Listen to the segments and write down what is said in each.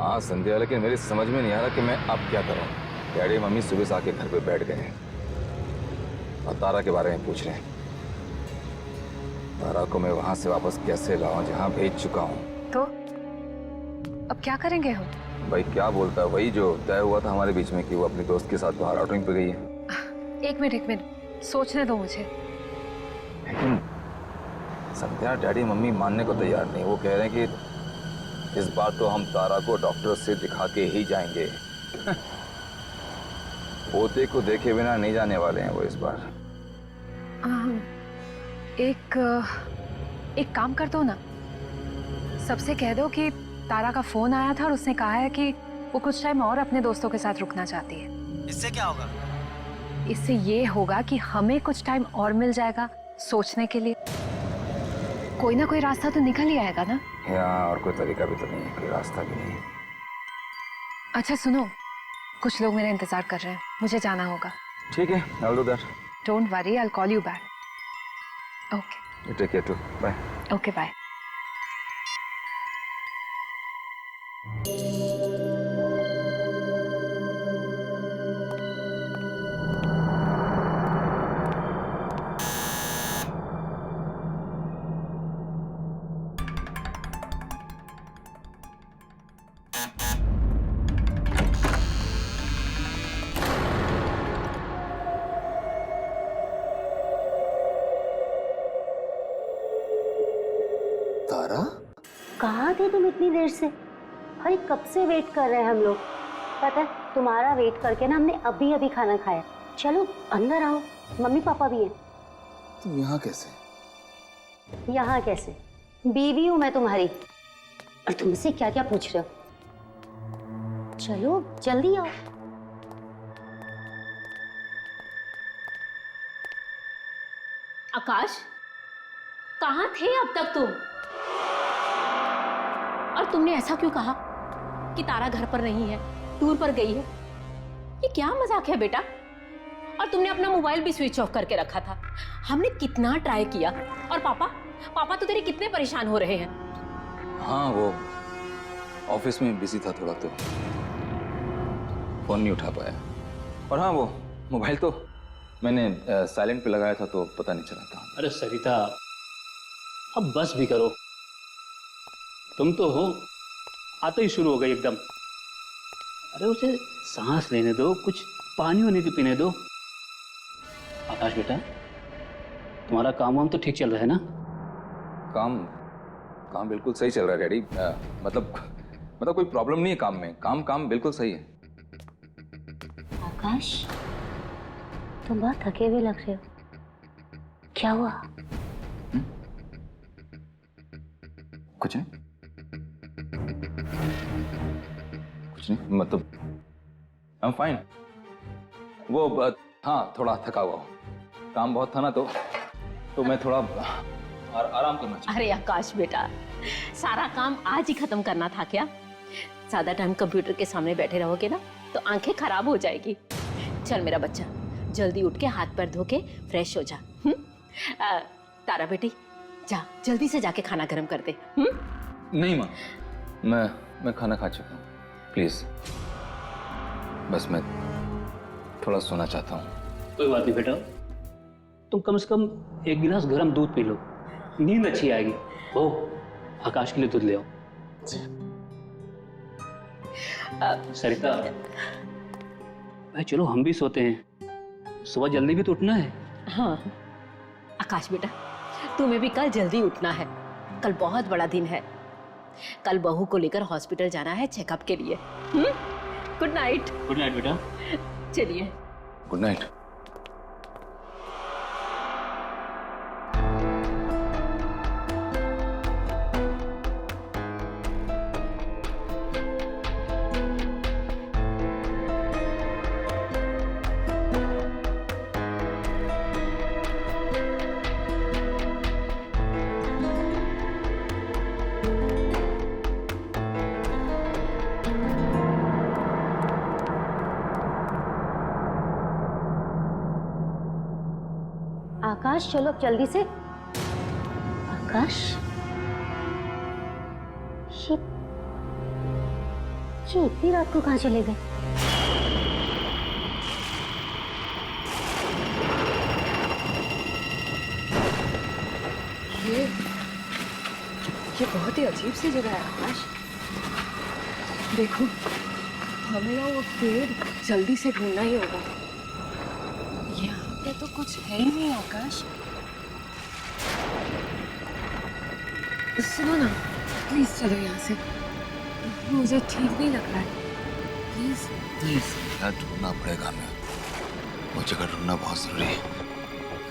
हाँ संध्या, लेकिन मेरी समझ में नहीं आ रहा कि मैं अब क्या करूं। डैडी मम्मी सुबह से आके घर पे बैठ गए हैं और तारा के बारे में पूछ रहे हैं। तारा को मैं वहां से वापस कैसे लाऊं जहां भेज चुका हूं। तो अब क्या करेंगे हम? भाई क्या बोलता है, वही जो तय हुआ था हमारे बीच में कि वो अपने दोस्त के साथ बाहर आउटिंग पे गई है। एक मिनट सोचने दो मुझे। लेकिन संध्या, डैडी मम्मी मानने को तैयार नहीं। वो कह रहे हैं कि इस बार तो हम तारा को डॉक्टर से दिखा के ही जाएंगे। पोते को देखे बिना नहीं जाने वाले हैं वो इस बार। एक काम कर दो ना, सबसे कह दो कि तारा का फोन आया था और उसने कहा है कि वो कुछ टाइम और अपने दोस्तों के साथ रुकना चाहती है। इससे क्या होगा? इससे ये होगा कि हमें कुछ टाइम और मिल जाएगा सोचने के लिए। कोई ना कोई रास्ता तो निकल ही आएगा ना। यहाँ और कोई तरीका भी तो नहीं है, कोई रास्ता भी नहीं है। अच्छा सुनो, कुछ लोग मेरा इंतजार कर रहे हैं, मुझे जाना होगा। ठीक है, I'll do that. Don't worry, I'll call you back. Okay. You take care too. Bye. Okay, bye. तारा? कहाँ थे तुम इतनी देर से? अरे कब से वेट कर रहे हैं हम लोग। पता है तुम्हारा वेट करके ना हमने अभी अभी खाना खाया। चलो अंदर आओ, मम्मी पापा भी हैं। तुम यहाँ कैसे? यहाँ कैसे? बीवी हूँ मैं तुम्हारी, और तुमसे क्या क्या पूछ रहे हो। चलो जल्दी आओ। आकाश, कहाँ थे अब तक तुम? और तुमने ऐसा क्यों कहा कि तारा घर पर नहीं है, टूर पर गई है? ये क्या मजाक है बेटा? और तुमने अपना मोबाइल भी स्विच ऑफ करके रखा था। हमने कितना ट्राई किया, और पापा तो तेरे कितने परेशान हो रहे हैं। हाँ, वो ऑफिस में बिजी था थोड़ा, तो फोन नहीं उठा पाया। और हाँ, वो मोबाइल तो मैंने साइलेंट पे लगाया था, तो पता नहीं चला था। अरे सरिता, अब बस भी करो। तुम तो हो, आते ही शुरू हो गई एकदम। अरे उसे सांस लेने दो, कुछ पानी वानी भी पीने दो। आकाश बेटा, तुम्हारा काम वाम तो ठीक चल रहा है ना? काम बिल्कुल सही चल रहा है डैडी। मतलब कोई प्रॉब्लम नहीं है काम में। काम बिल्कुल सही है। आकाश, तुम बहुत थके हुए लग रहे हो, क्या हुआ? कुछ नहीं, मतलब आई एम फाइन। वो हाँ, थोड़ा थका हुआ हूँ, काम बहुत था ना, तो मैं थोड़ा आराम करना चाहता। अरे आकाश बेटा, सारा काम आज ही खत्म करना था क्या? ज्यादा टाइम कंप्यूटर के सामने बैठे रहोगे ना तो आंखें खराब हो जाएगी। चल मेरा बच्चा, जल्दी उठ के हाथ पैर धो के फ्रेश हो जा। तारा बेटी, जा जल्दी से जाके खाना गर्म कर दे। नहीं माँ, मैं खाना खा चुका हूँ। प्लीज, बस मैं थोड़ा सोना चाहता हूँ। कोई बात नहीं बेटा, तुम कम से कम एक गिलास गर्म दूध पी लो, नींद अच्छी आएगी। ओ, आकाश के लिए दूध ले आओ। सरिता भाई, चलो हम भी सोते हैं, सुबह जल्दी भी तो उठना है। हाँ आकाश बेटा, तुम्हें भी कल जल्दी उठना है। कल बहुत बड़ा दिन है। कल बहू को लेकर हॉस्पिटल जाना है चेकअप के लिए। Good night. गुड नाइट बेटा। चलिए, गुड नाइट। आकाश चलो जल्दी से। आकाश, जी इतनी रात को कहाँ चले गए? ये बहुत ही अजीब सी जगह है आकाश। देखो, हमें ना वो पेड़ जल्दी से ढूंढना ही होगा। यहाँ पे तो कुछ है ही नहीं आकाश। सुनो ना, प्लीज चलो यहाँ से, मुझे ठीक नहीं लग रहा है। प्लीज। प्लीज यार, ढूंढना पड़ेगा हमें। वो जगह ढूंढना बहुत जरूरी है।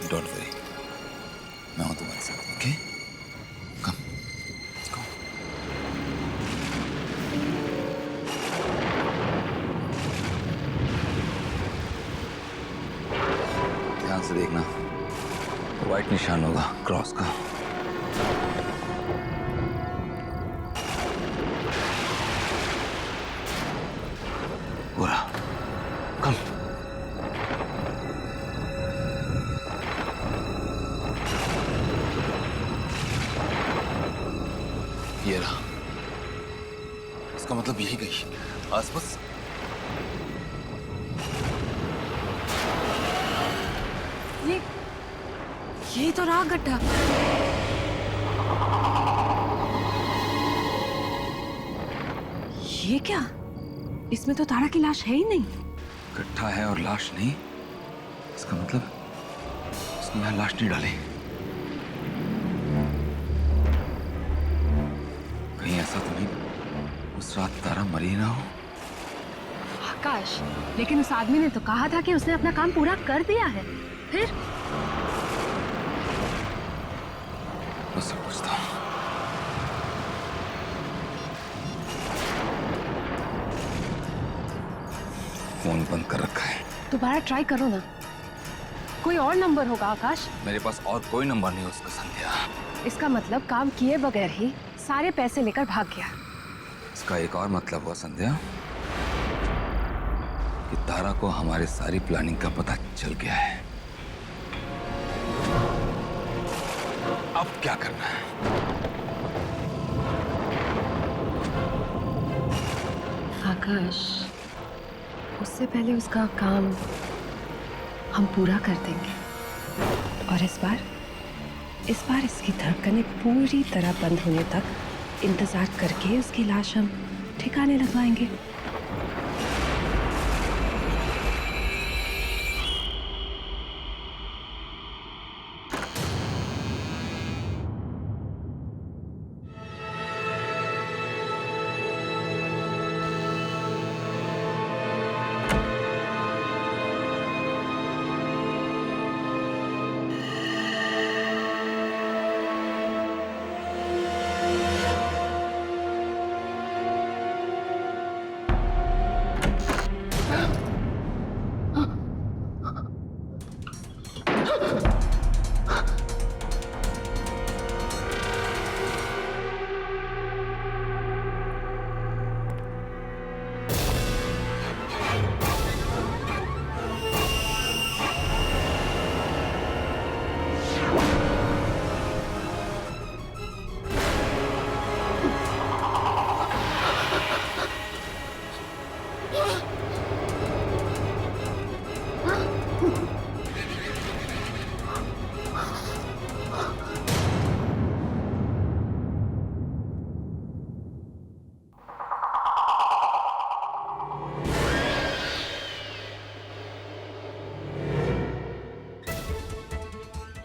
डोंट वरी, मैं हूं तुम्हारे साथ। Okay, come, let's go. ध्यान से देखना, व्हाइट निशान होगा क्रॉस का। पूरा कम। ये रहा, इसका मतलब यही गई आसपास। ये तो रहा गड्ढा। ये क्या? इसमें तो तारा की लाश है ही नहीं। गड्ढा है और लाश नहीं, इसका मतलब उसने यहाँ लाश नहीं डाली। कहीं ऐसा तो नहीं उस रात तारा मरी ना हो। आकाश, लेकिन उस आदमी ने तो कहा था कि उसने अपना काम पूरा कर दिया है। फिर उससे पूछता हूँ। फोन बंद कर रखा है। दोबारा ट्राई करो ना, कोई और नंबर होगा आकाश। मेरे पास और कोई नंबर नहीं उसका संध्या। इसका मतलब काम किए बगैर ही सारे पैसे लेकर भाग गया। इसका एक और मतलब हुआ संध्या कि तारा को हमारी सारी प्लानिंग का पता चल गया है। अब क्या करना है? आकाश, उससे पहले उसका काम हम पूरा कर देंगे। और इस बार इसकी धड़कनें पूरी तरह बंद होने तक इंतजार करके उसकी लाश हम ठिकाने लगवाएंगे।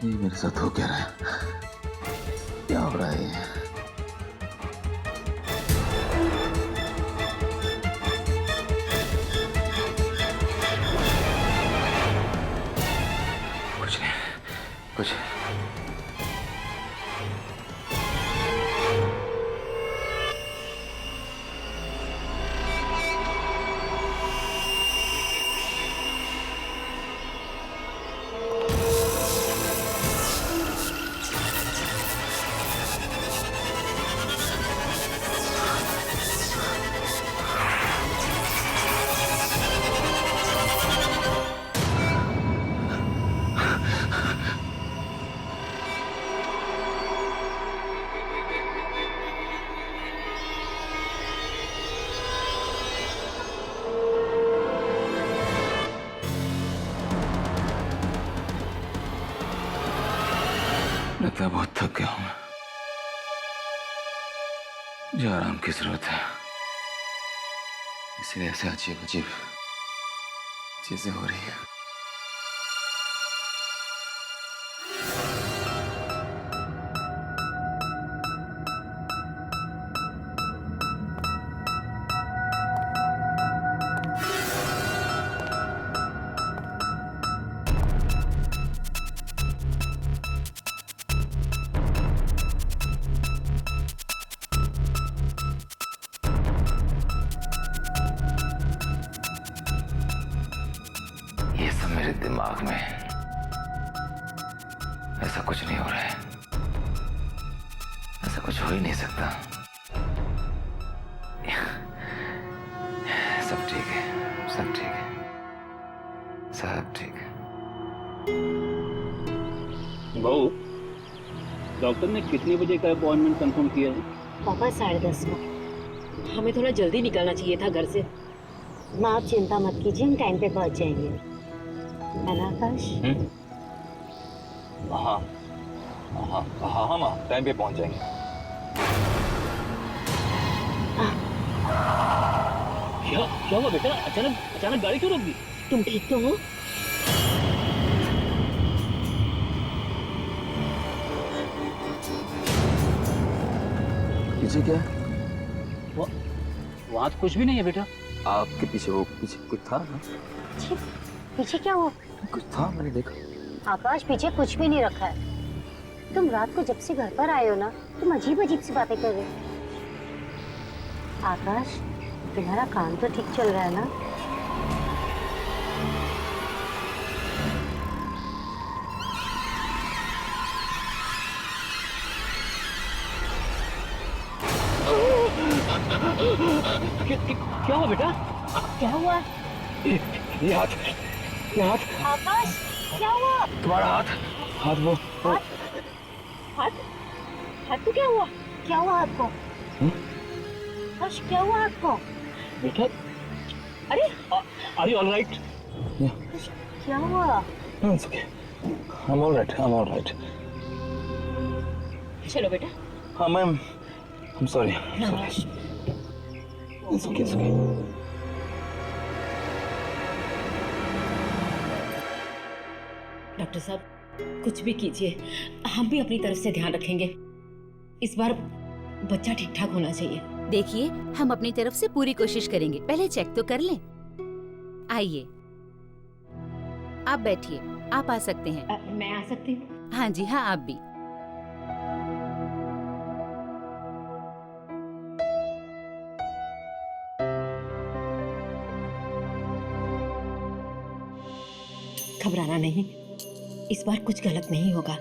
ये मेरे साथ हो क्या रहा है? क्या हो रहा है ये? कुछ नहीं, कुछ लगता है बहुत थक गया हूं मैं। मुझे आराम की जरूरत है, इसलिए ऐसे अजीब अजीब चीजें हो रही हैं। ये सब मेरे दिमाग में, ऐसा कुछ नहीं हो रहा है, ऐसा कुछ हो ही नहीं सकता। सब ठीक है, सब ठीक है, सब ठीक है। बहू, डॉक्टर ने कितने बजे का अपॉइंटमेंट कंफर्म किया है? पापा 10:30 को। हमें थोड़ा जल्दी निकलना चाहिए था घर से। माँ आप चिंता मत कीजिए, हम टाइम पे पहुंच जाएंगे। है ना आकाश? हाँ हाँ हाँ हाँ माँ, टाइम पे पहुंच जाएंगे। क्या हुआ बेटा? अचानक अचानक गाड़ी क्यों रोक दी? तुम ठीक तो हो? पीछे क्या है? वहाँ तो कुछ भी नहीं है बेटा। आपके पीछे वो पीछे कुछ था ना? पीछे पीछे क्या हुआ? कुछ था, मैंने देखा। आकाश पीछे कुछ भी नहीं रखा है। तुम रात को जब से घर पर आए हो ना, तुम अजीब अजीब सी बातें कर रहे हो। आकाश, तुम्हारा काम तो ठीक चल रहा है ना? क्या हुआ बेटा? क्या हुआ? ये हाथ, ये हाथ, आकाश, क्या हुआ? तुम्हारा हाथ, हाथ वो हाथ को क्या हुआ? क्या हुआ हाथ को? आकाश, क्या हुआ हाथ को? बेटा, अरे आर यू ऑल राइट? क्या हुआ? It's okay. I'm all right. I'm all right. चलो बेटा। हाँ ma'am, I'm sorry. Sorry. It's okay. It's okay. Doctor साहब, कुछ भी कीजिए, हम भी अपनी तरफ से ध्यान रखेंगे। इस बार बच्चा ठीक ठाक होना चाहिए। देखिए, हम अपनी तरफ से पूरी कोशिश करेंगे। पहले चेक तो कर लें। आइए, आप बैठिए। आप आ सकते हैं। मैं आ सकती हूँ? हाँ जी हाँ, आप भी। घबराना नहीं, इस बार कुछ गलत नहीं होगा।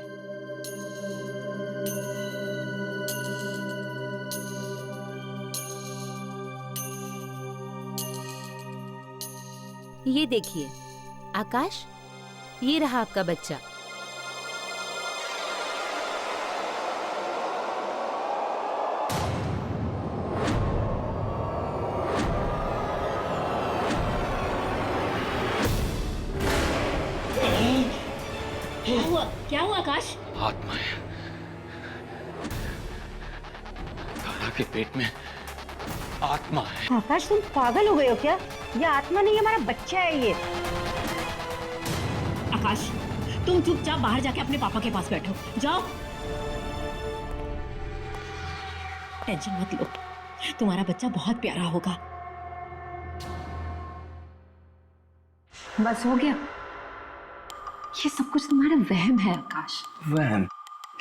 ये देखिए आकाश, ये रहा आपका बच्चा। क्या हुआ आकाश? आत्मा है। दादा के पेट में आत्मा है। आकाश, तुम पागल हो गए हो क्या? ये आत्मा नहीं, हमारा बच्चा है ये। आकाश, तुम चुपचाप बाहर जाके अपने पापा के पास बैठो। जाओ। टेंशन मत लो, तुम्हारा बच्चा बहुत प्यारा होगा। बस हो गया। ये सब कुछ तुम्हारा वहम है आकाश। वहम?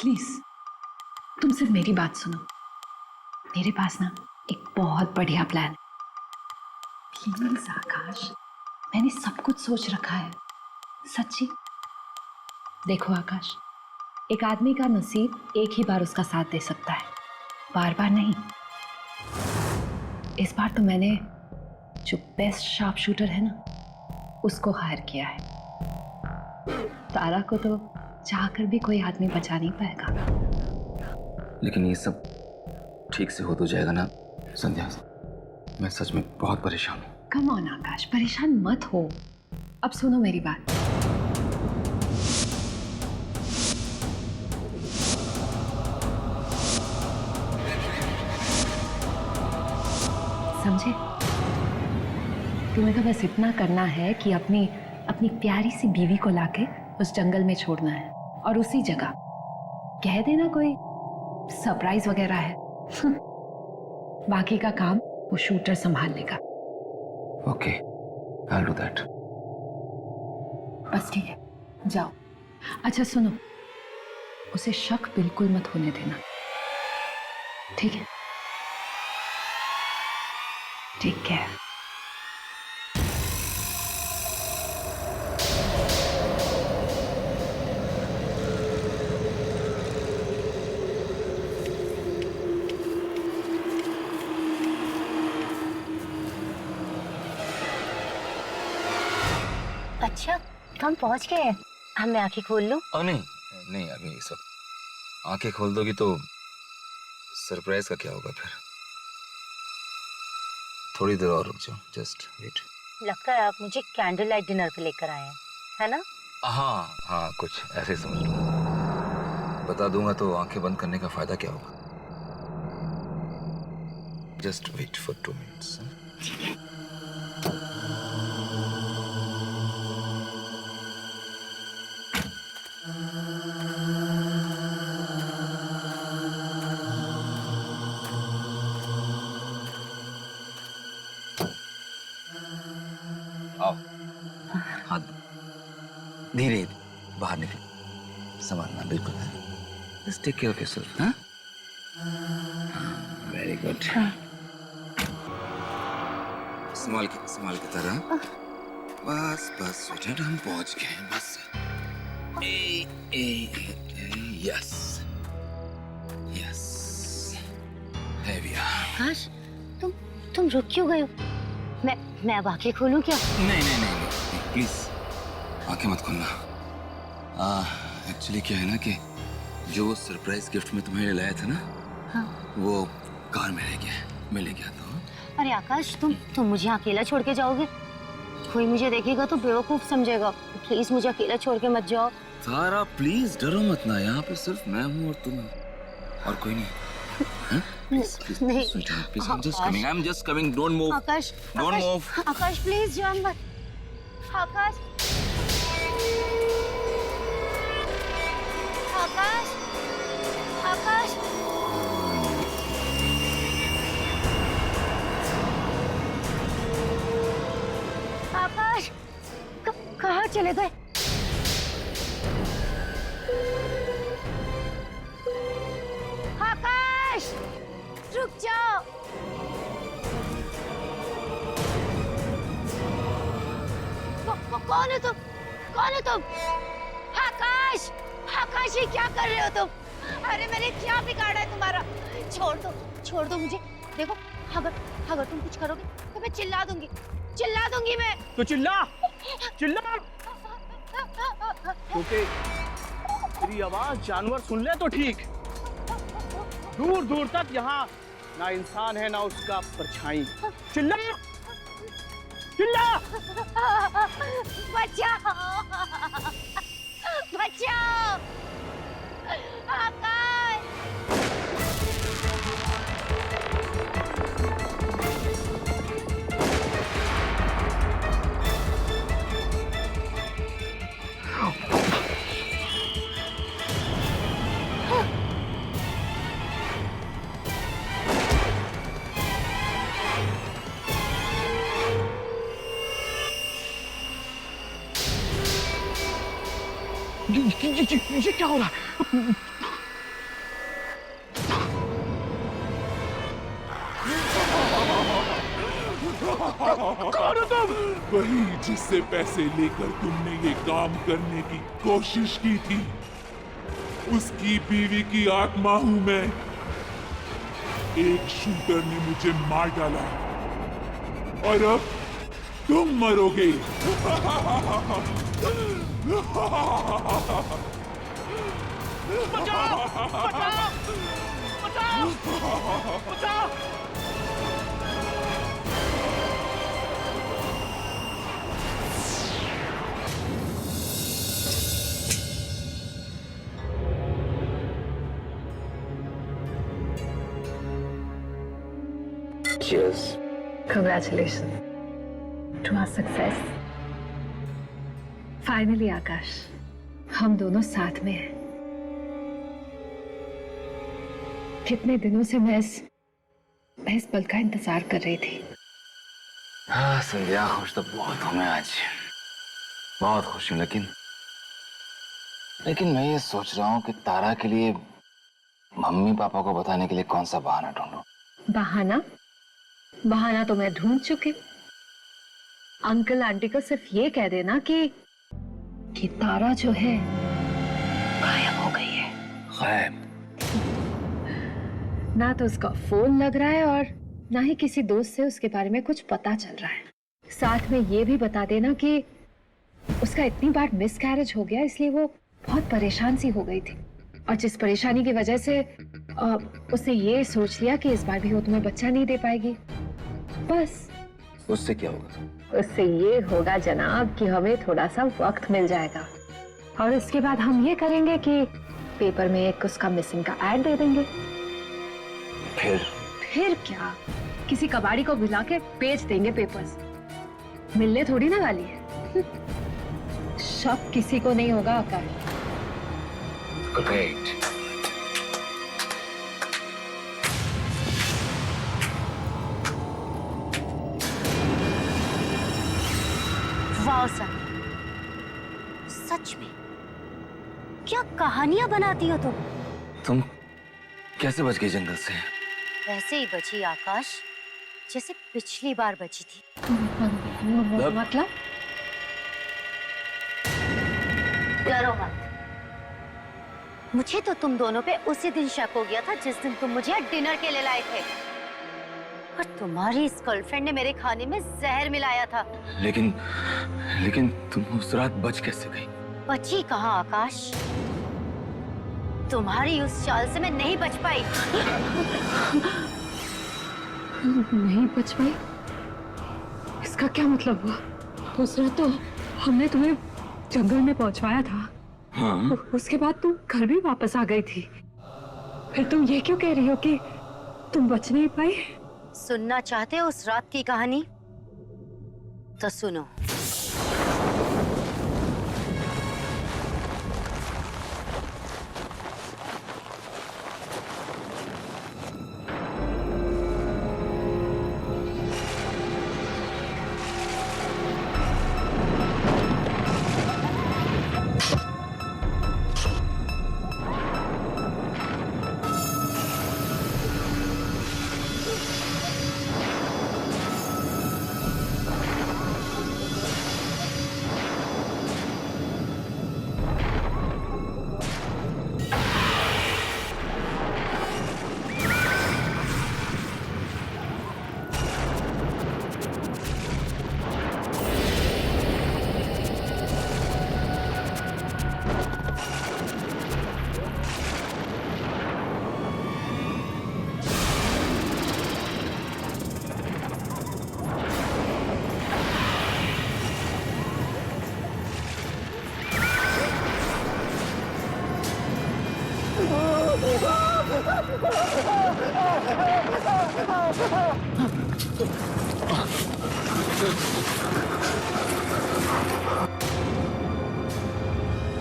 प्लीज तुम सिर्फ मेरी बात सुनो। मेरे पास ना एक बहुत बढ़िया प्लान है। प्लीज आकाश, मैंने सब कुछ सोच रखा है, सच्ची। देखो आकाश, एक आदमी का नसीब एक ही बार उसका साथ दे सकता है, बार बार नहीं। इस बार तो मैंने जो बेस्ट शार्प शूटर है ना, उसको हायर किया है। तारा को तो चाहकर भी कोई आदमी बचा नहीं पाएगा। लेकिन ये सब ठीक से हो तो जाएगा ना संध्या? मैं सच में बहुत परेशान हूँ। कम ऑन आकाश, परेशान मत हो। अब सुनो मेरी बात। समझे? तुम्हें तो बस इतना करना है कि अपनी अपनी प्यारी सी बीवी को लाके उस जंगल में छोड़ना है और उसी जगह कह देना कोई सरप्राइज वगैरह है। बाकी का काम वो शूटर संभाल लेगा। Okay, I'll do that. बस ठीक है, जाओ। अच्छा सुनो, उसे शक बिल्कुल मत होने देना, ठीक है? ठीक है। अच्छा, हम पहुंच गए। हम मैं आंखें खोल लूं? नहीं नहीं, अभी इस वक्त आंखें खोल दोगी तो सरप्राइज का क्या होगा फिर? थोड़ी देर और रुक जाओ, जस्ट वेट। लगता है आप मुझे कैंडल लाइट डिनर पे लेकर आए हैं, है ना? हाँ हाँ, कुछ ऐसे समझ लो। बता दूंगा तो आंखें बंद करने का फायदा क्या होगा? Just wait for 2 minutes. आओ, हाथ धीरे बाहर निकलो, संभालना बिल्कुल है। Just take care of yourself. हाँ, वेरी गुड। संभाल के तरह। बस बस स्वीटहार्ट, हम पहुंच गए हैं, बस। Yes yes, here we are। आकाश, तुम रुक क्यों गए हो? मैं अब आंखें खोलूं क्या? नहीं, प्लीज आंखें मत खोलना। एक्चुअली क्या है ना कि जो सरप्राइज गिफ्ट में तुम्हें लाया था ना, हाँ। वो कार में रह गया, मैं ले गया था। अरे आकाश, तुम मुझे अकेला छोड़ के जाओगे? कोई मुझे देखेगा तो बेवकूफ समझेगा। प्लीज मुझे अकेला छोड़ के मत जाओ। तारा प्लीज डरो मत ना, यहाँ पे सिर्फ मैं हूँ और तुम और कोई नहीं। Please, नहीं। sweetheart, please, I'm just coming, don't move. Akash, Don't move. Akash please जाओ मत। आकाश, आकाश, आकाश, आकाश, कहाँ चले गए? आकाश, रुक जाओ। कौन है तुम? कौन है तुम? आकाश, आकाश, ये क्या कर रहे हो तुम? अरे मैंने क्या बिगाड़ा है तुम्हारा? छोड़ दो मुझे। देखो, अगर तुम कुछ करोगे तो मैं चिल्ला दूंगी मैं। तो चिल्ला ओके, तेरी आवाज जानवर सुन ले तो ठीक। दूर दूर तक यहाँ ना इंसान है ना उसका परछाई। चिल्ला बचाओ, आकाश। ये क्या हो रहा है? कौन हो तुम? वही जिससे पैसे लेकर तुमने ये काम करने की कोशिश की थी, उसकी बीवी की आत्मा हूं मैं। एक शूटर ने मुझे मार डाला और अब तुम मरोगे। बचाओ! Cheers. Congratulations to our success. Finally, आकाश, हम दोनों साथ में हैं। कितने दिनों से मैं इस पल का इंतजार कर रही थी। हाँ संध्या, खुश तो बहुत हूँ मैं आज, बहुत खुश हूँ। लेकिन मैं ये सोच रहा हूँ कि तारा के लिए मम्मी पापा को बताने के लिए कौन सा बहाना ढूंढूं। बहाना तो मैं ढूंढ चुकी। अंकल आंटी को सिर्फ ये कह देना कि तारा जो है गायब हो गई है। गायब? ना तो उसका फोन लग रहा है और ना ही किसी दोस्त से उसके बारे में कुछ पता चल रहा है। साथ में ये भी बता देना कि उसका इतनी बार मिसकैरेज हो गया, इसलिए वो बहुत परेशान सी हो गई थी और जिस परेशानी की वजह से उसने ये सोच लिया कि इस बार भी वो तुम्हें बच्चा नहीं दे पाएगी। बस उससे क्या होगा? उससे ये होगा जनाब कि हमें थोड़ा सा वक्त मिल जाएगा और उसके बाद हम ये करेंगे कि पेपर में एक उसका मिसिंग का ऐड दे देंगे। फिर क्या, किसी कबाड़ी को बुला के बेच देंगे पेपर्स। मिलने थोड़ी ना वाली है। शक किसी को नहीं होगा आकाश। ग्रेट। वाह सर, सच में क्या कहानियां बनाती हो तुम कैसे बच गई जंगल से? वैसे ही बची आकाश जैसे पिछली बार बची थी। मतलब डरो मत, मुझे तो तुम दोनों पे उसी दिन शक हो गया था जिस दिन तुम मुझे डिनर के लिए लाए थे और तुम्हारी इस गर्लफ्रेंड ने मेरे खाने में जहर मिलाया था। लेकिन तुम उस रात बच कैसे गई? बची कहाँ आकाश, तुम्हारी उस चाल से मैं नहीं बच पाई। नहीं बच पाई? इसका क्या मतलब हुआ? उस रात तो हमने तुम्हें जंगल में पहुंचवाया था। हाँ? उसके बाद तुम घर भी वापस आ गई थी। फिर तुम ये क्यों कह रही हो कि तुम बच नहीं पाई? सुनना चाहते हो उस रात की कहानी? तो सुनो।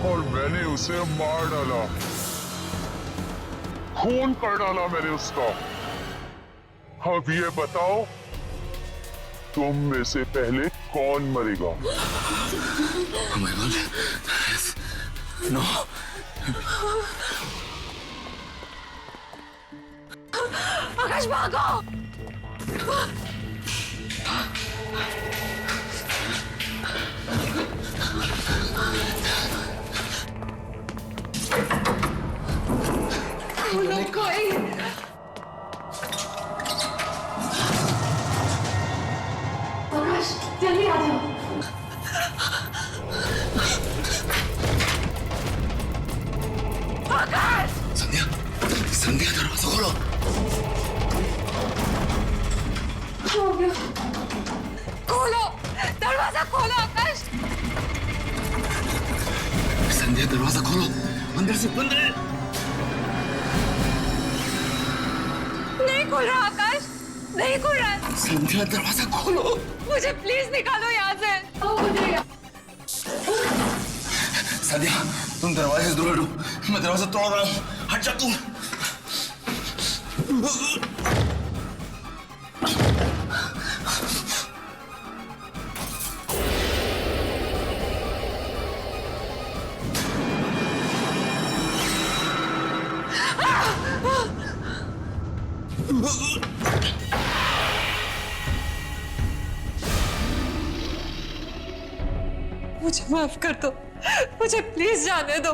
और मैंने उसे मार डाला, खून कर डाला मैंने उसका। अब ये बताओ, तुम में से पहले कौन मरेगा? Oh my God. Yes. No. आकाश भागो! कोई आकाश, जल्दी आ जाओ। आकाश! संध्या दरवाजा खोलो। हो गया। खोलो, दरवाजा खोलो आकाश। संध्या दरवाजा खोलो, अंदर से बंद है। नहीं खुल रहा आकाश, नहीं खुल रहा है। संध्या दरवाजा खोलो। मुझे प्लीज निकालो यहाँ से। संध्या तुम दरवाजे से दूर हटो, मैं दरवाजा तोड़ रहा हूँ, हट जा तू। मुझे माफ कर दो, मुझे प्लीज जाने दो।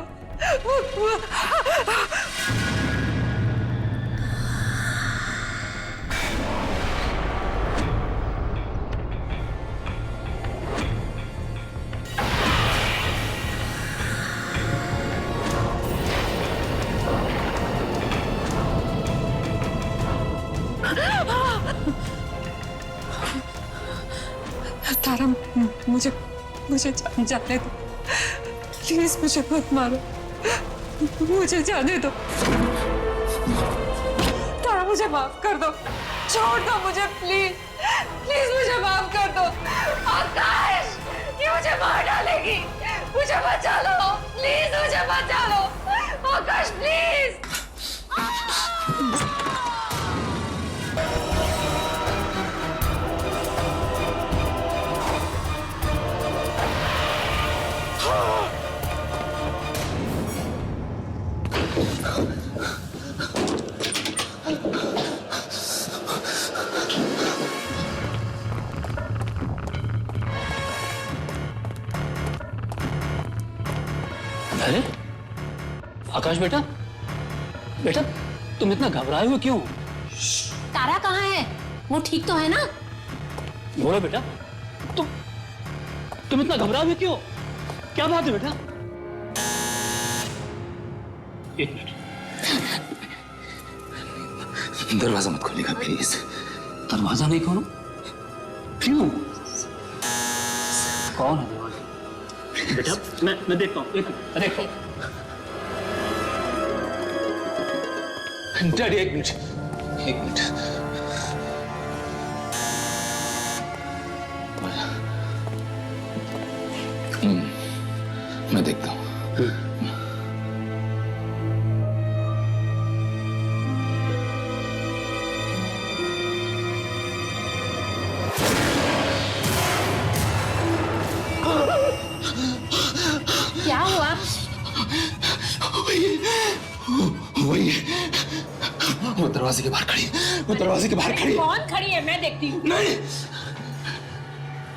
तारा, मुझे जाने दो प्लीज, मुझे मत मारो, मुझे जाने दो। तारा मुझे माफ कर दो, छोड़ दो मुझे प्लीज, प्लीज मुझे माफ कर दो। आकाश, ये मुझे मार डालेगी, मुझे बचा लो प्लीज, मुझे बचा लो आकाश प्लीज। अरे आकाश बेटा, बेटा तुम इतना घबराए हुए क्यों? तारा कहाँ है? वो ठीक तो है ना? बोलो बेटा, तुम इतना घबराए हुए क्यों? क्या बात है बेटा? एक मिनट, दरवाजा मत खोलिएगा प्लीज। दरवाजा नहीं खोलो? क्यों? कौन है दरवाजा? बेटा मैं देखता हूँ, देखो। डैडी एक मिनट, एक मिनट। मैं देखता हूँ। क्या हुआ? वही वो दरवाजे के बाहर खड़ी, वो दरवाजे के बाहर खड़ी। कौन खड़ी है? मैं देखती हूँ। नहीं,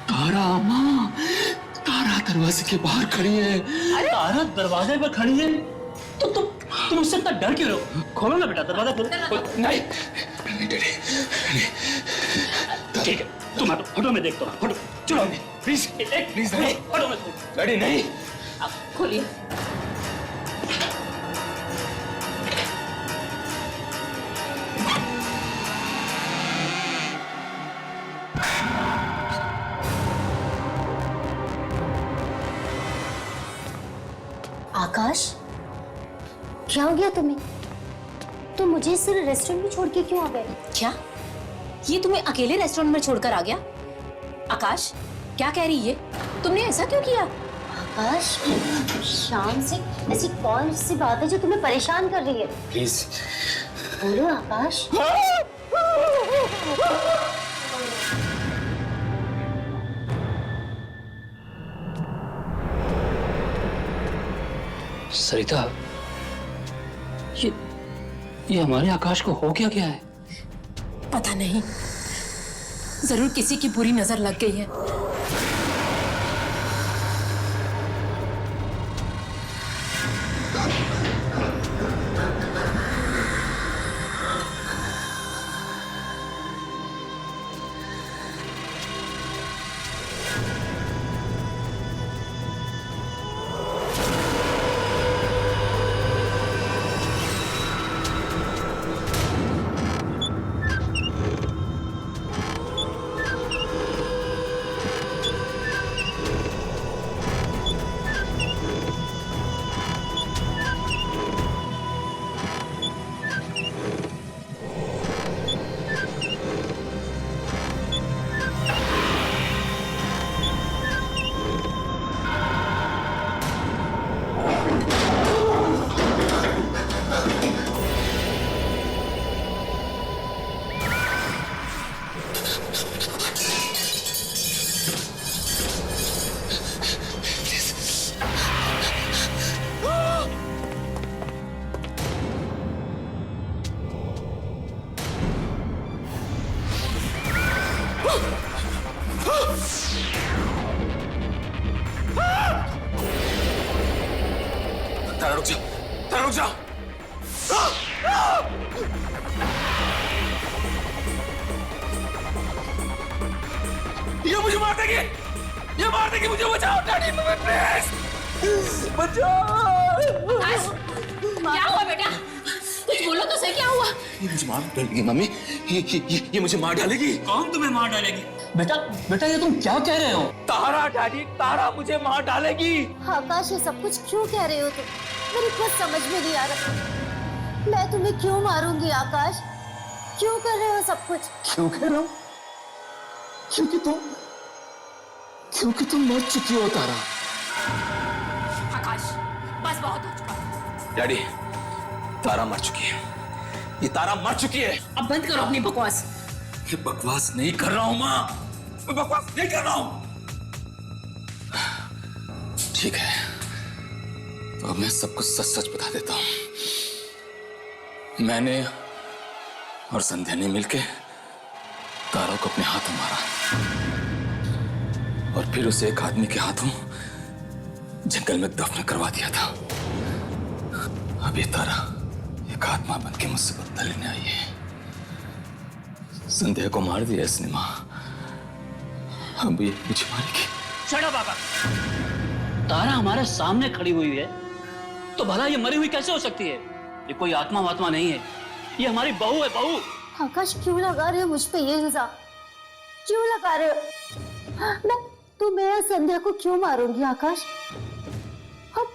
तारा माँ, तारा दरवाजे के बाहर खड़ी है। तारा दरवाजे पर खड़ी है तो तुम उससे इतना डर क्यों रहो? खोलो ना बेटा, दरवाजा खोलो। नहीं, नहीं डैडी, ठीक है, तुम हटो, मैं देखता हूँ। हटो, चलो प्लीज, प्लीज नहीं, हटो, मैं डैडी नहीं। अब खोलिए। आकाश, क्या हो गया तुम्हें? तुम मुझे सिर्फ रेस्टोरेंट में छोड़ के क्यों आ गए? क्या ये तुम्हें अकेले रेस्टोरेंट में छोड़कर आ गया? आकाश, क्या कह रही है? तुमने ऐसा क्यों किया? आकाश, शाम से ऐसी कौन सी बात है जो तुम्हें परेशान कर रही है? प्लीज बोलो आकाश। सरिता, ये हमारे आकाश को हो क्या है? पता नहीं, जरूर किसी की बुरी नजर लग गई है। ये मुझे मार देगी, ये मार देगी, मुझे बचाओ डैडी, प्लीज बचाओ। क्या हुआ बेटा? कुछ बोलो तो सही, क्या हुआ? ये मुझे मार डालेगी मम्मी, ये मुझे मार डालेगी। कौन तुम्हें मार डालेगी? बेटा बेटा ये तुम क्या कह रहे हो? तारा डैडी, तारा मुझे मार डालेगी। आकाश, ये सब कुछ क्यों कह रहे हो तुम? मेरी कुछ समझ में नहीं आ रहा। मैं तुम्हें क्यों मारूंगी आकाश? क्यों कर रहे हो सब कुछ? क्यों कह रहा हूँ? क्योंकि तुम मर चुकी हो तारा। आकाश, बस बहुत हो चुका। डैडी, तारा मर चुकी है, ये तारा मर चुकी है। अब बंद करो अपनी बकवास। ये बकवास नहीं कर रहा हूं माँ, मैं बकवास नहीं कर रहा हूं। ठीक है, तो अब मैं सब कुछ सच सच बता देता हूं। मैंने और संध्या ने मिलके तारा को अपने हाथों मारा और फिर उसे एक आदमी के हाथों जंगल में दफन करवा दिया था। अब ये तारा एक आत्मा बन के मुझसे बदला लेने आई है। संध्या को मार दिया इसने माँ, अब ये मुझे मारेगी। चढ़ा बाबा, तारा हमारे सामने खड़ी हुई है तो भला ये मरी हुई कैसे हो सकती है? ये कोई आत्मा वात्मा नहीं है, ये हमारी बहू है, बहू। आकाश, क्यों लगा रहे हो मुझ पे ये इल्जाम? क्यों लगा रहे हो? मैं संध्या को क्यों मारूंगी आकाश? अब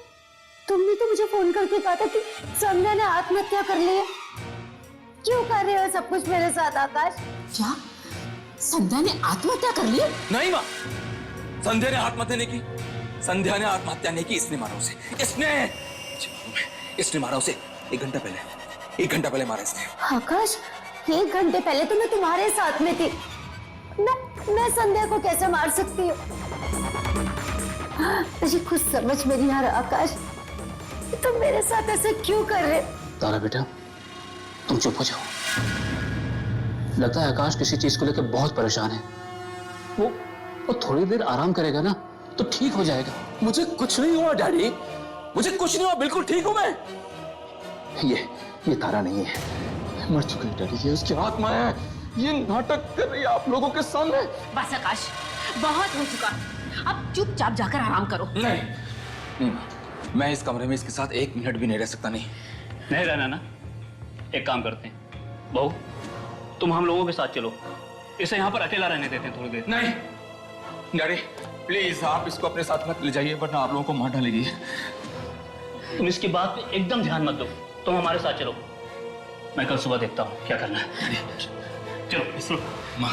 तुमने तो मुझे फोन करके कहा था कि संध्या ने आत्महत्या कर ली है। क्यों कर रहे हो सब कुछ मेरे साथ आकाश? क्या संध्या ने आत्महत्या कर ली? नहीं माँ, संध्या ने आत्महत्या नहीं की। संध्या ने आत्महत्या नहीं की, इसने मारा उसे। इसने मारा उसे 1 घंटा पहले। 1 घंटा पहले मारा इसने। आकाश, 1 घंटे पहले तो मैं तुम्हारे साथ में थी। मैं संध्या को कैसे मार सकती हूँ? मुझे कुछ समझ में नहीं आ रहा आकाश, तुम मेरे साथ ऐसे क्यों कर रहे? तारा बेटा, तुम चुप हो जाओ। लगता है आकाश किसी चीज को लेकर बहुत परेशान है। वो थोड़ी देर आराम करेगा ना तो ठीक हो जाएगा। मुझे कुछ नहीं हुआ डैडी, मुझे कुछ नहीं हुआ, बिल्कुल ठीक हूं मैं। ये तारा नहीं है, मर चुकी है डैडी, ये उसकी आत्मा है। ये नाटक कर रही है आप लोगों के सामने। बस आकाश, बहुत हो चुका, अब चुपचाप जाकर आराम करो। नहीं, मैं इस कमरे में इसके साथ 1 मिनट भी नहीं रह सकता। नहीं रहना ना, एक काम करते हैं, बहू तुम हम लोगों के साथ चलो, इसे यहाँ पर अकेला रहने देते हैं थोड़ी देर। नहीं डैडी, प्लीज आप इसको अपने साथ मत ले जाइए, वरना आप लोगों को मार डालेगी। तुम इसकी बात पे एकदम ध्यान मत दो, तुम हमारे साथ चलो, मैं कल सुबह देखता हूँ क्या करना है। चलो माँ,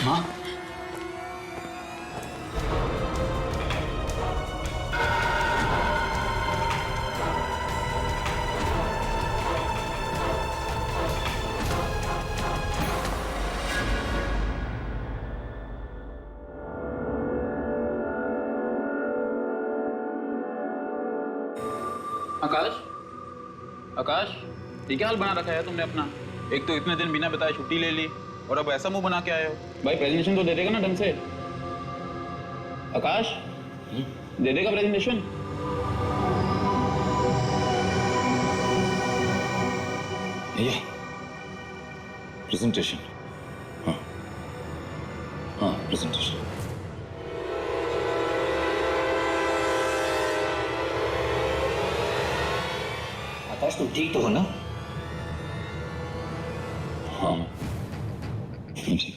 माँ, आकाश, आकाश, ये क्या हाल बना रखा है तुमने अपना? एक तो इतने दिन बिना बताए छुट्टी ले ली और अब ऐसा मुंह बना के आए हो। भाई प्रेजेंटेशन तो दे देगा ना ढंग से? आकाश, दे देगा प्रेजेंटेशन? ये प्रेजेंटेशन, हाँ प्रेजेंटेशन। आकाश, तुम ठीक तो हो ना? हाँ जी।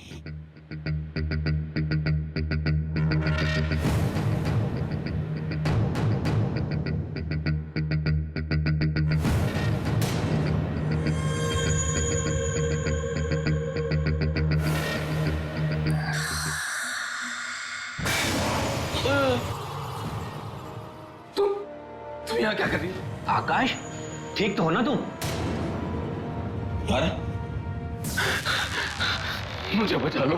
तुम यहाँ क्या कर रही हो? आकाश, ठीक तो हो ना तुम? तारा, मुझे बचा लो,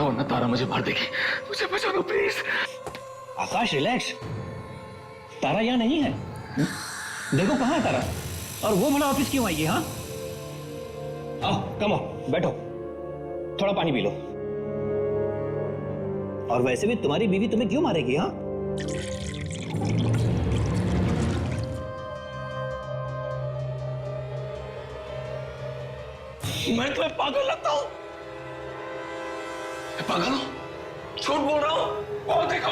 वरना तारा मुझे मार देगी। मुझे बचा लो प्लीज। आकाश रिलैक्स, तारा यहाँ नहीं है। देखो कहाँ है तारा, और वो बड़ा ऑफिस क्यों आई है? हाँ, आओ कम आओ, बैठो, थोड़ा पानी पी लो। और वैसे भी तुम्हारी बीवी तुम्हें क्यों मारेगी? हाँ, मैं तुम्हें पागल लगता हूं? मैं पागल हूं? झूठ बोल रहा हूं? वो देखो,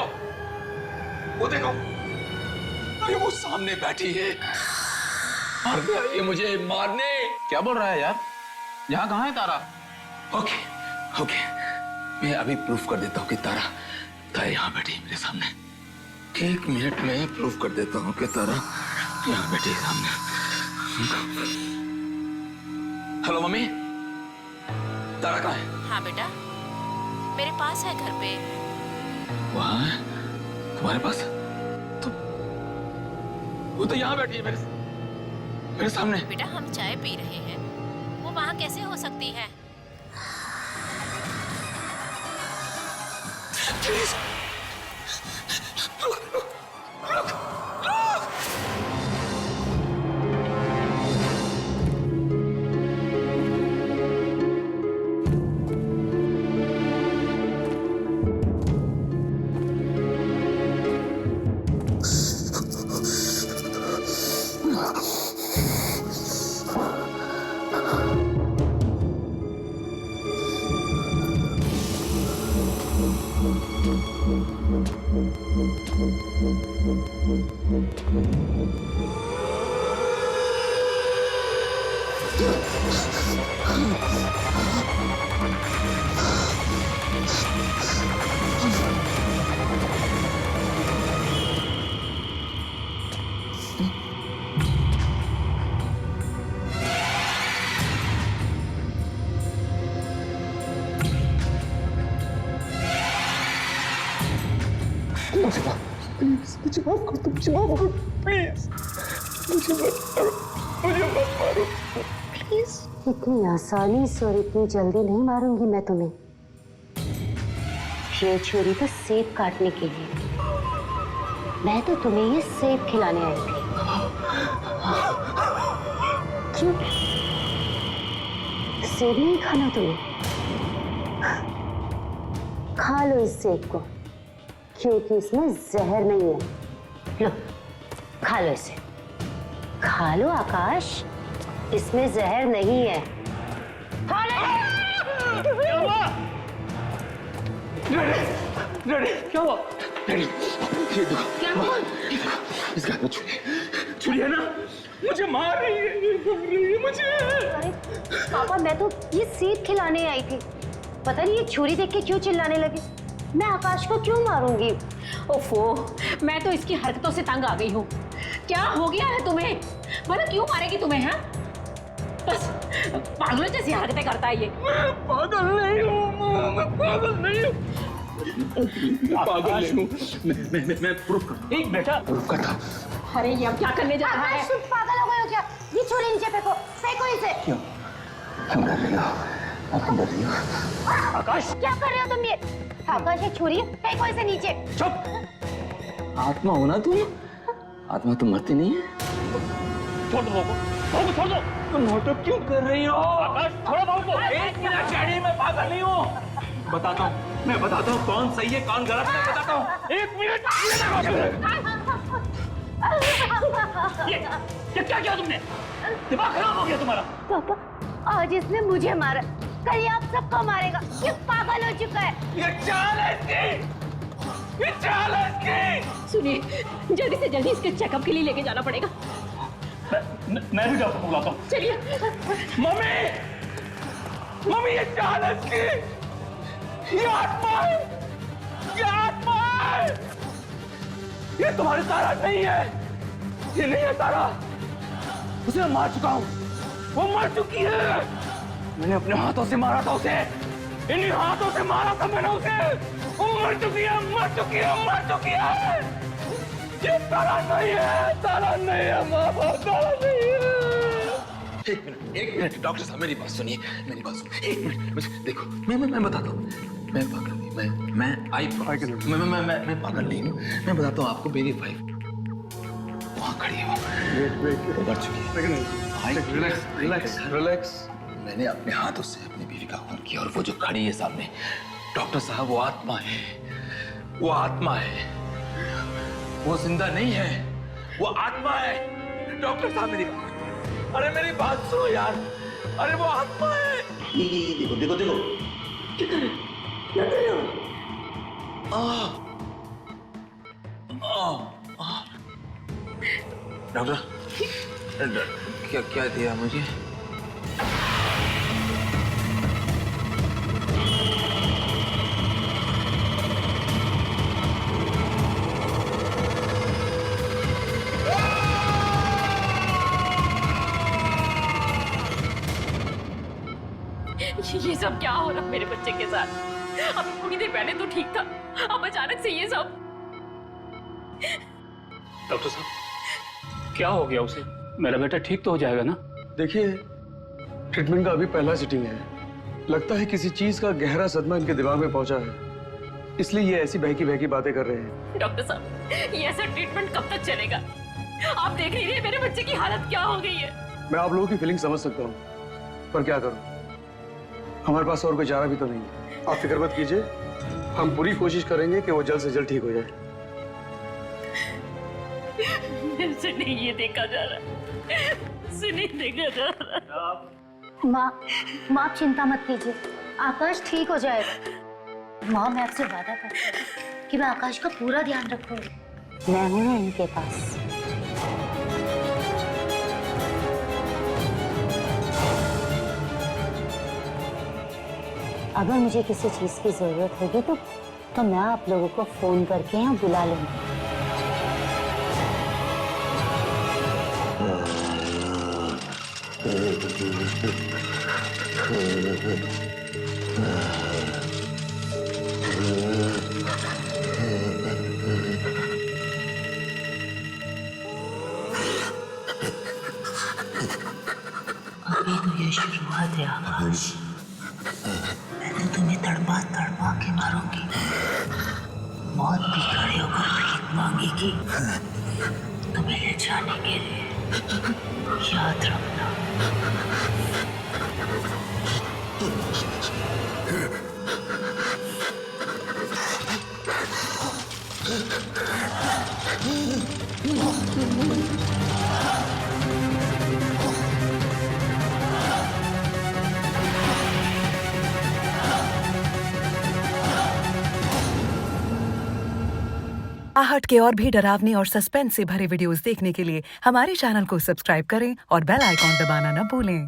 वो देखो, अरे वो सामने बैठी है, मारने आई है मुझे, मारने। क्या बोल रहा है यार? यहाँ कहाँ है तारा? ओके, ओके, मैं अभी प्रूफ कर देता हूँ कि तारा यहाँ बैठी है मेरे सामने। 1 मिनट में प्रूफ कर देता हूँ कि तारा यहाँ बैठी है सामने। हेलो मम्मी, तारा कहाँ है? हाँ बेटा, मेरे पास है घर पे। वहाँ है? तुम्हारे पास? तो वो तो यहाँ बैठी है मेरे सामने। बेटा हम चाय पी रहे हैं, वो वहाँ कैसे हो सकती है? प्लीज मुझे माफ कर दो, मुझे माफ करो प्लीज, मुझे मत मारो, मुझे मत मारो प्लीज। इतनी आसानी से और इतनी जल्दी नहीं मारूंगी मैं तुम्हें। ये छुरी तो सेब काटने के लिए, मैं तो तुम्हें ये सेब खिलाने आई थी। क्यों सेब नहीं खाना तुम्हें? खा लो इस सेब को, क्योंकि इसमें जहर नहीं है। लो खा लो इसे, खा लो आकाश, इसमें जहर नहीं है। खा ले। क्या हुआ? डैडी, क्या हुआ? डैडी, ये देखो, क्या हुआ? इसके हाथ में छुरी है ना? मुझे मार रही है मुझे। अरे पापा, मैं तो ये सेब खिलाने आई थी, पता नहीं ये छुरी देख के क्यों चिल्लाने लगे। मैं आकाश को क्यों मारूंगी? ओफो, मैं तो इसकी हरकतों से तंग आ गई हूँ। क्या हो गया है तुम्हें? मतलब क्यों मारेगी तुम्हें? हैं? बस पागलों जैसी हरकतें करता है ये। पागल नहीं हूँ, मैं पागल नहीं हूँ, पागल नहीं हूँ। मैं प्रूफ करता। एक बेटा प्रूफ करता। अरे ये अब क्या करने जा रहा है? तुम पागल हो गए हो क्या? ये छुरी नीचे फेंको, फेंको इसे। क्यों? हम डर रही हो, हम डर रही हो। आकाश, क्या कर रहे हो तुम ये? आकाश ये छुरी है, फेंको इसे नीचे। चुप। आत्मा हो ना तुम? आत्मा तो मरती नहीं है। छोड़ दो बाबू, छोड़ दो। तुम नाटक क्यों कर रही हो? आकाश, थोड़ा बाबू, 1 मिनट डैडी, मैं पागल नहीं हूँ। बताता हूँ, मैं बताता हूँ कौन सही है कौन गलत है, बताता हूँ। 1 मिनट। ये क्या किया तुमने? दिमाग खराब हो गया तुम्हारा? पापा, आज इसने मुझे मारा, कल ये आप सबको मारेगा। ये पागल हो चुका है। ये चाल है इसकी, ये चाल है इसकी। सुनिए, जल्दी से जल्दी इसके चेकअप के लिए लेके जाना पड़ेगा। मैं भी डॉक्टर को बुलाता हूँ। चलिए। मम्मी, मम्मी ये चाल है इसकी, ये आत्मा है, ये आत्मा है। ये तुम्हारी तारा नहीं है, ये नहीं है तारा। उसे मैं मार चुका हूँ, वो मर चुकी है। मैंने अपने हाथों से मारा था उसे, इन्हीं हाथों से मारा था मैंने उसे। वो मर चुकी है, मर चुकी है, मर चुकी है। ये तारा नहीं है, तारा नहीं है, माँ बाप तारा नहीं है। एक मिनट डॉक्टर साहब, मेरी बात सुनिए, मेरी बात सुनिए। 1 मिनट मुझे देखो, मैं बताता हूँ, मैं पागल नहीं, मैं पागल नहीं हूँ। मैं बताता हूँ आपको, मेरी वाइफ वहाँ खड़ी है, वो मर चुकी है। रिलैक्स। मैंने अपने हाथों से अपनी बीवी का खून किया, और वो जो खड़ी है सामने, डॉक्टर साहब, वो आत्मा है, वो आत्मा है, वो जिंदा नहीं है, वो आत्मा है। डॉक्टर साहब मेरी बात, अरे मेरी बात सुनो यार, अरे वो आत्मा है। ये देखो देखो देखो क्या कर रहे हो? डॉक्टर क्या क्या दिया मुझे? ये सब क्या हो रहा मेरे बच्चे के साथ? अभी थोड़ी देर पहले तो ठीक था, अब अचानक से ये सब। डॉक्टर साहब क्या हो गया उसे? मेरा बेटा ठीक तो हो जाएगा ना? देखिए, ट्रीटमेंट का अभी पहला सिटिंग है। लगता है किसी चीज का गहरा सदमा इनके दिमाग में पहुंचा है, इसलिए ये ऐसी बहकी बहकी बातें कर रहे हैं। डॉक्टर साहब, ये ऐसा ट्रीटमेंट कब तक चलेगा? आप देख नहीं रहे मेरे बच्चे की हालत क्या हो गई है? मैं आप लोगों की फीलिंग समझ सकता हूँ, पर क्या करूँ, हमारे पास और कोई चारा भी तो नहीं है। आप फिक्र मत कीजिए, हम पूरी कोशिश करेंगे कि वो जल्द से जल्द ठीक हो जाए। मुझसे नहीं ये देखा जा रहा, मुझसे नहीं देखा जा रहा। माँ आप चिंता मत कीजिए, आकाश ठीक हो जाएगा। माँ मैं आपसे वादा करती हूँ कि मैं आकाश का पूरा ध्यान रखूंगी। मैं हूँ ना इनके पास। अगर मुझे किसी चीज की जरूरत होगी तो मैं आप लोगों को फोन करके यहाँ बुला लूंगी। अभी तो ये शुरुआत है आकाश, मैं तो तुम्हें तड़पा तड़पा के मारूंगी। मौत भी खड़े होकर भीख मांगेगी तुम्हें ले जाने के लिए, याद रखना। आहट के और भी डरावनी और सस्पेंस से भरे वीडियोस देखने के लिए हमारे चैनल को सब्सक्राइब करें और बेल आइकॉन दबाना न भूलें।